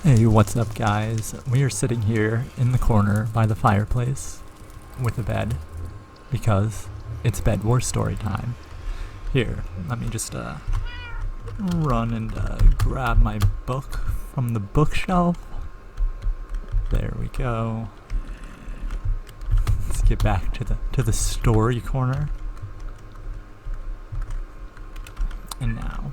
Hey, what's up, guys? We are sitting here in the corner by the fireplace with a bed because it's Bed Wars story time. Here, let me just run and grab my book from the bookshelf. There we go. Let's get back to the story corner. And now,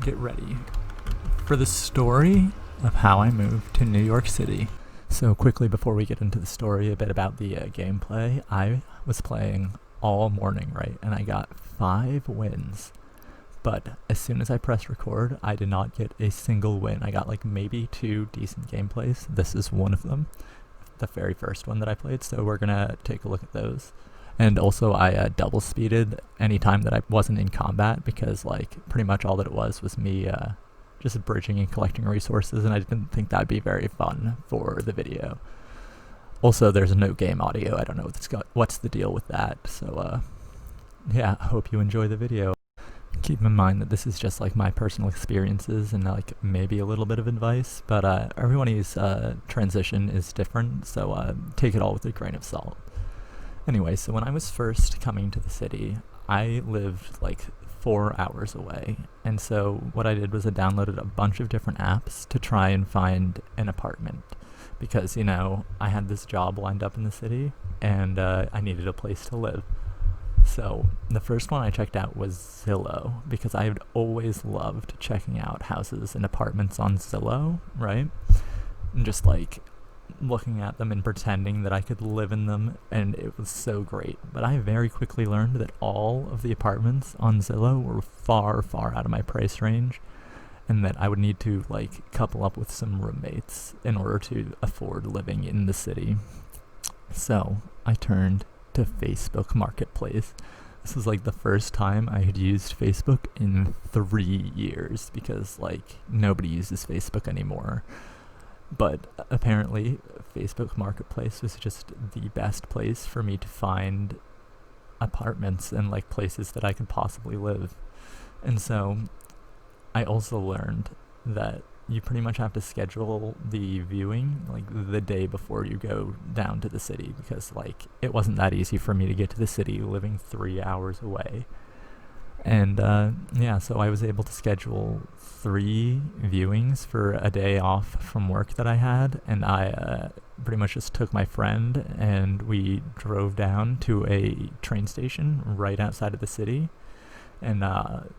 get ready for the story of how I moved to New York City. So quickly before we get into the story, a bit about the gameplay. I was playing all morning, right? And I got 5 wins. But as soon as I pressed record, I did not get a single win. I got like maybe 2 decent gameplays. This is one of them, the very first one that I played. So we're gonna take a look at those. And also I double speeded any time that I wasn't in combat because like pretty much all that it was me just bridging and collecting resources, and I didn't think that'd be very fun for the video. Also, there's no game audio. I don't know what's the deal with that. So yeah, I hope you enjoy the video. Keep in mind that this is just like my personal experiences and like maybe a little bit of advice, but everybody's transition is different, so take it all with a grain of salt. Anyway, so when I was first coming to the city, I lived like 4 hours away, and so what I did was I downloaded a bunch of different apps to try and find an apartment because, you know, I had this job lined up in the city and I needed a place to live. So the first one I checked out was Zillow because I had always loved checking out houses and apartments on Zillow, right? And just like looking at them and pretending that I could live in them, and it was so great. But I very quickly learned that all of the apartments on Zillow were far, far out of my price range, and that I would need to like couple up with some roommates in order to afford living in the city. So I turned to Facebook Marketplace. This was like the first time I had used Facebook in 3 years because like nobody uses Facebook anymore. But apparently, Facebook Marketplace was just the best place for me to find apartments and like places that I could possibly live. And so I also learned that you pretty much have to schedule the viewing like the day before you go down to the city because like it wasn't that easy for me to get to the city living 3 hours away. And yeah, so I was able to schedule 3 viewings for a day off from work that I had, and I pretty much just took my friend and we drove down to a train station right outside of the city, and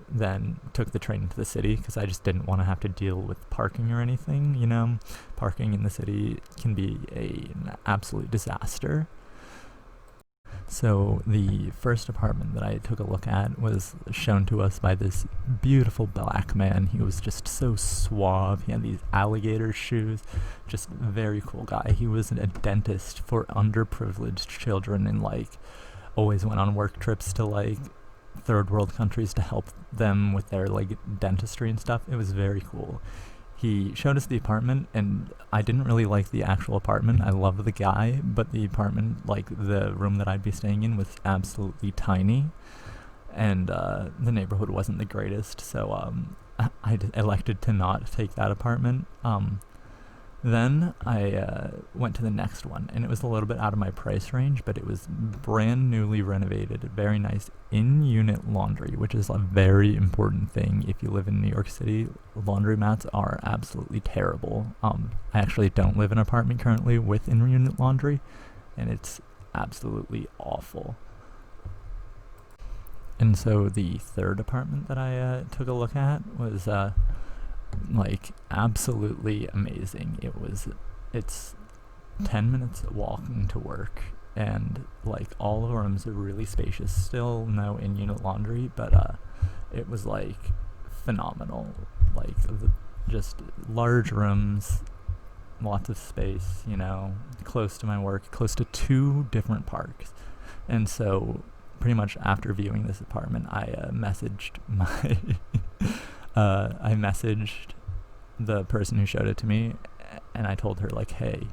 then took the train into the city because I just didn't want to have to deal with parking or anything. You know, parking in the city can be an absolute disaster. So the first apartment that I took a look at was shown to us by this beautiful black man. He was just so suave. He had these alligator shoes. Just a very cool guy. He was a dentist for underprivileged children and like always went on work trips to like third world countries to help them with their like dentistry and stuff. It was very cool. He showed us the apartment, and I didn't really like the actual apartment. I loved the guy, but the apartment, like the room that I'd be staying in, was absolutely tiny, and the neighborhood wasn't the greatest, so I elected to not take that apartment. Then I went to the next one, and it was a little bit out of my price range, but it was brand newly renovated, very nice in-unit laundry, which is a very important thing if you live in New York City. Laundromats are absolutely terrible. I actually don't live in an apartment currently with in-unit laundry, and it's absolutely awful. And so the third apartment that I took a look at was like absolutely amazing. It's 10 minutes walking to work, and like all the rooms are really spacious. Still no in-unit laundry, but it was like phenomenal. Like just large rooms, lots of space, you know, close to my work, close to 2 different parks. And so pretty much after viewing this apartment, I messaged I messaged the person who showed it to me, and I told her like, hey,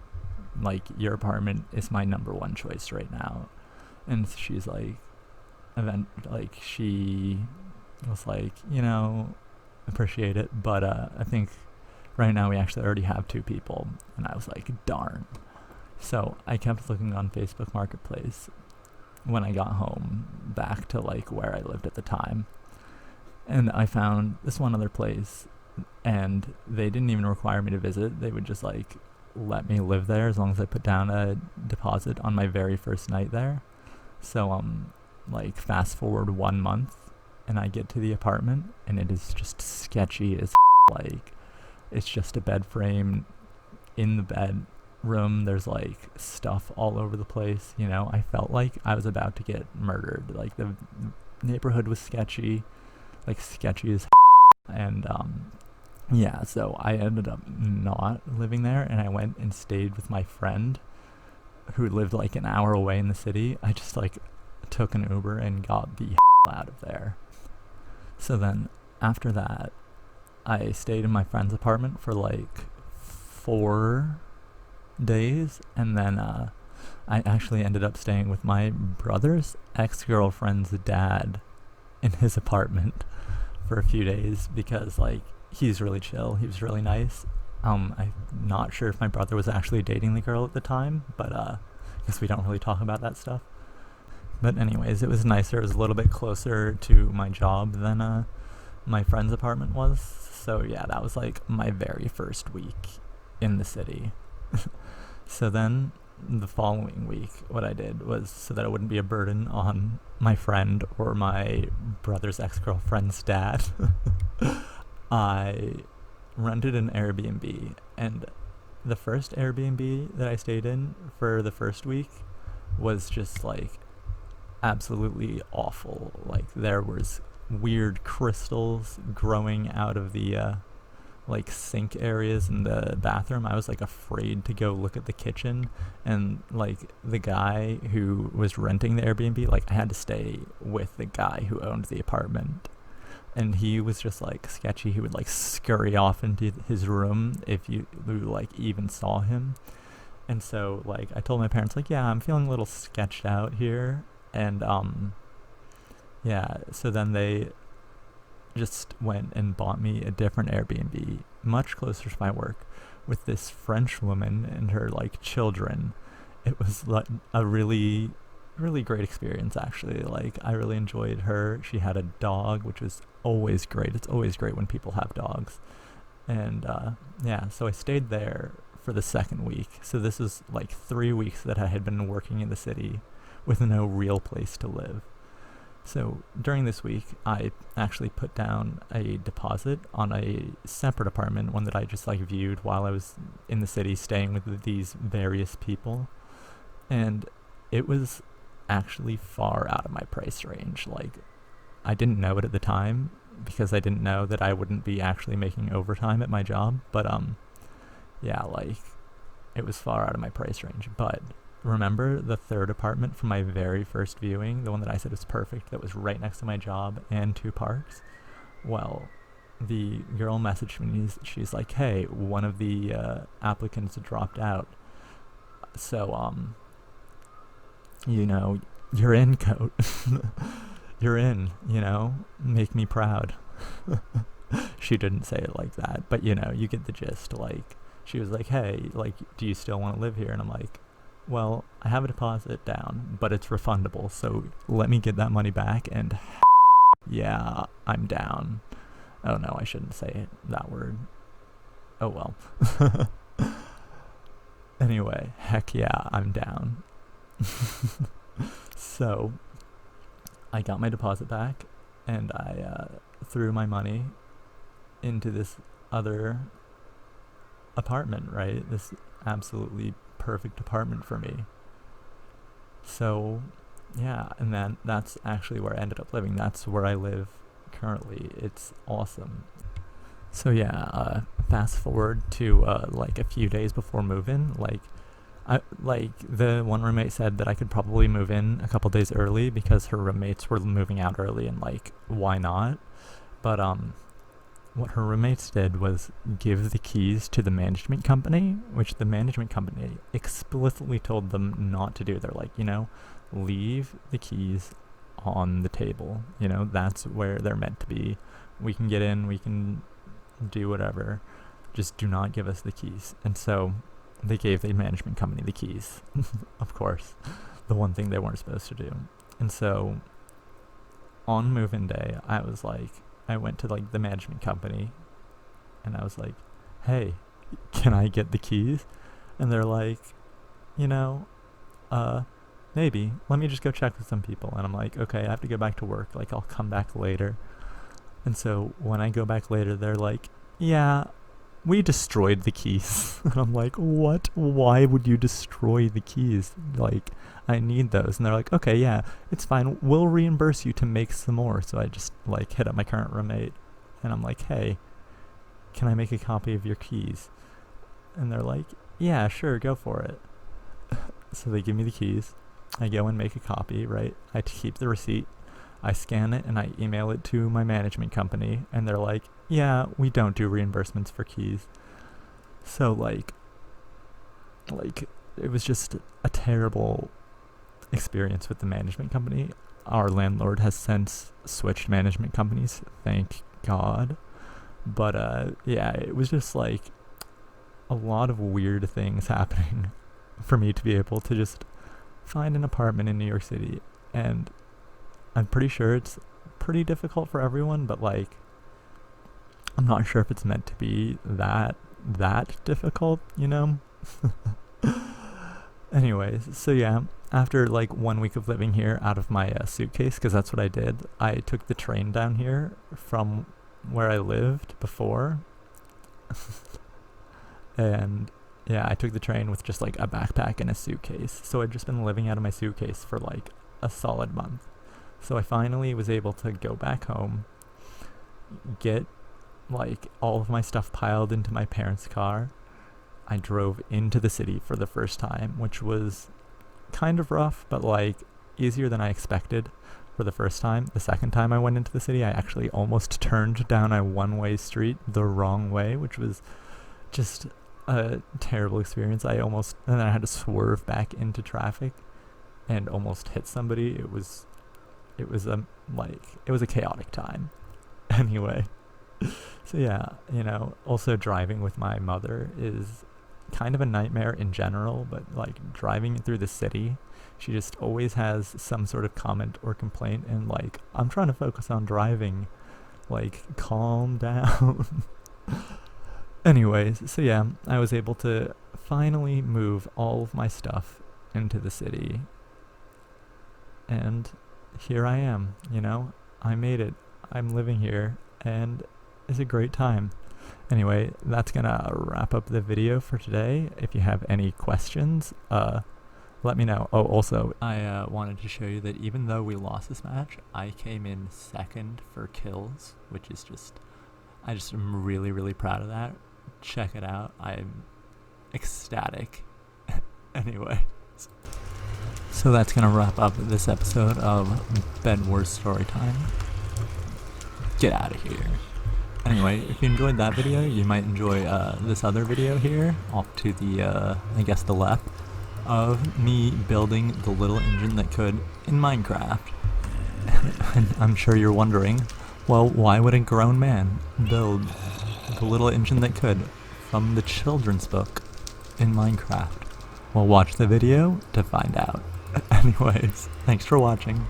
like your apartment is my number 1 choice right now. And she's like, she was like, you know, appreciate it, but I think right now we actually already have 2 people. And I was like, darn. So I kept looking on Facebook Marketplace when I got home back to like where I lived at the time. And I found this one other place, and they didn't even require me to visit. They would just like let me live there as long as I put down a deposit on my very first night there. So like fast forward 1 month and I get to the apartment and it is just sketchy as like it's just a bed frame. In the bedroom there's like stuff all over the place, you know. I felt like I was about to get murdered. Like the neighborhood was sketchy, like sketchy as and yeah, so I ended up not living there, and I went and stayed with my friend who lived like an hour away in the city. I just like took an Uber and got the out of there. So then after that, I stayed in my friend's apartment for like 4 days, and then I actually ended up staying with my brother's ex-girlfriend's dad in his apartment for a few days because like he's really chill. He was really nice. I'm not sure if my brother was actually dating the girl at the time, but I guess we don't really talk about that stuff. But anyways, it was nicer. It was a little bit closer to my job than my friend's apartment was. So yeah, that was like my very first week in the city. So then the following week, what I did was, so that it wouldn't be a burden on my friend or my brother's ex-girlfriend's dad, I rented an Airbnb. And the first Airbnb that I stayed in for the first week was just like absolutely awful. Like there was weird crystals growing out of the like sink areas in the bathroom. I was like afraid to go look at the kitchen, and like the guy who was renting the Airbnb, like I had to stay with the guy who owned the apartment, and he was just like sketchy. He would like scurry off into his room if you like even saw him. And so like I told my parents like, yeah, I'm feeling a little sketched out here. And yeah, so then they just went and bought me a different Airbnb much closer to my work with this French woman and her like children. It was like a really great experience, actually. Like I really enjoyed her. She had a dog, which was always great. It's always great when people have dogs. And yeah, so I stayed there for the second week. So this is like 3 weeks that I had been working in the city with no real place to live. So during this week, I actually put down a deposit on a separate apartment, one that I just like viewed while I was in the city staying with these various people. And it was actually far out of my price range. Like I didn't know it at the time because I didn't know that I wouldn't be actually making overtime at my job. But yeah, like it was far out of my price range. But remember the third apartment from my very first viewing, the one that I said was perfect, that was right next to my job and 2 parks? Well, the girl messaged me. She's like, hey, one of the applicants dropped out. So, you know, you're in, coat. You're in, you know, make me proud. She didn't say it like that, but you know, you get the gist. Like, she was like, hey, like, do you still want to live here? And I'm like, well, I have a deposit down, but it's refundable, so let me get that money back, and yeah, I'm down. Oh no, I shouldn't say that word. Oh well. Anyway, heck yeah, I'm down. So, I got my deposit back, and I threw my money into this other apartment, right? This absolutely perfect apartment for me. So yeah, and then that's actually where I ended up living. That's where I live currently. It's awesome. So yeah, fast forward to like a few days before move-in. Like the one roommate said that I could probably move in a couple days early because her roommates were moving out early, and like why not? But what her roommates did was give the keys to the management company, which the management company explicitly told them not to do. They're like, you know, leave the keys on the table. You know, that's where they're meant to be. We can get in, we can do whatever. just do not give us the keys. And so they gave the management company the keys, of course, the one thing they weren't supposed to do. And so on move-in day, I went to like the management company and I was like, hey, can I get the keys? And they're like, you know, maybe, let me just go check with some people. And I'm like, okay, I have to go back to work, like I'll come back later. And so when I go back later, they're like, yeah, we destroyed the keys. And I'm like, what? Why would you destroy the keys? Like, I need those. And they're like, okay, yeah, it's fine. We'll reimburse you to make some more. So I just like hit up my current roommate and I'm like, hey, can I make a copy of your keys? And they're like, yeah, sure, go for it. So they give me the keys. I go and make a copy, right? I keep the receipt. I scan it and I email it to my management company. And they're like, yeah, we don't do reimbursements for keys. So like it was just a terrible experience with the management company. Our landlord has since switched management companies, thank God. But yeah, it was just like a lot of weird things happening for me to be able to just find an apartment in New York City. And I'm pretty sure it's pretty difficult for everyone, but like I'm not sure if it's meant to be that difficult, you know? Anyways, so yeah, after like 1 week of living here out of my suitcase, because that's what I did, I took the train down here from where I lived before. And yeah, I took the train with just like a backpack and a suitcase. So I'd just been living out of my suitcase for like a solid month. So I finally was able to go back home, get like all of my stuff piled into my parents' car. I drove into the city for the first time, which was kind of rough, but like easier than I expected for the first time. The second time I went into the city, I actually almost turned down a one-way street the wrong way, which was just a terrible experience. And then I had to swerve back into traffic and almost hit somebody. It was a chaotic time. Anyway, so yeah, you know, also driving with my mother is kind of a nightmare in general, but like driving through the city, she just always has some sort of comment or complaint, and like I'm trying to focus on driving, like calm down. Anyways, so yeah, I was able to finally move all of my stuff into the city, and here I am, you know, I made it. I'm living here, and it's a great time. Anyway, that's gonna wrap up the video for today. If you have any questions, let me know. Oh, also, I wanted to show you that even though we lost this match, I came in second for kills, which is I just am really, really proud of that. Check it out. I'm ecstatic. Anyway. So that's gonna wrap up this episode of Bed Wars Storytime. Get out of here. Anyway, if you enjoyed that video, you might enjoy this other video here, off to the, I guess the left, of me building the little engine that could in Minecraft. And I'm sure you're wondering, well, why would a grown man build the little engine that could from the children's book in Minecraft? Well, watch the video to find out. Anyways, thanks for watching.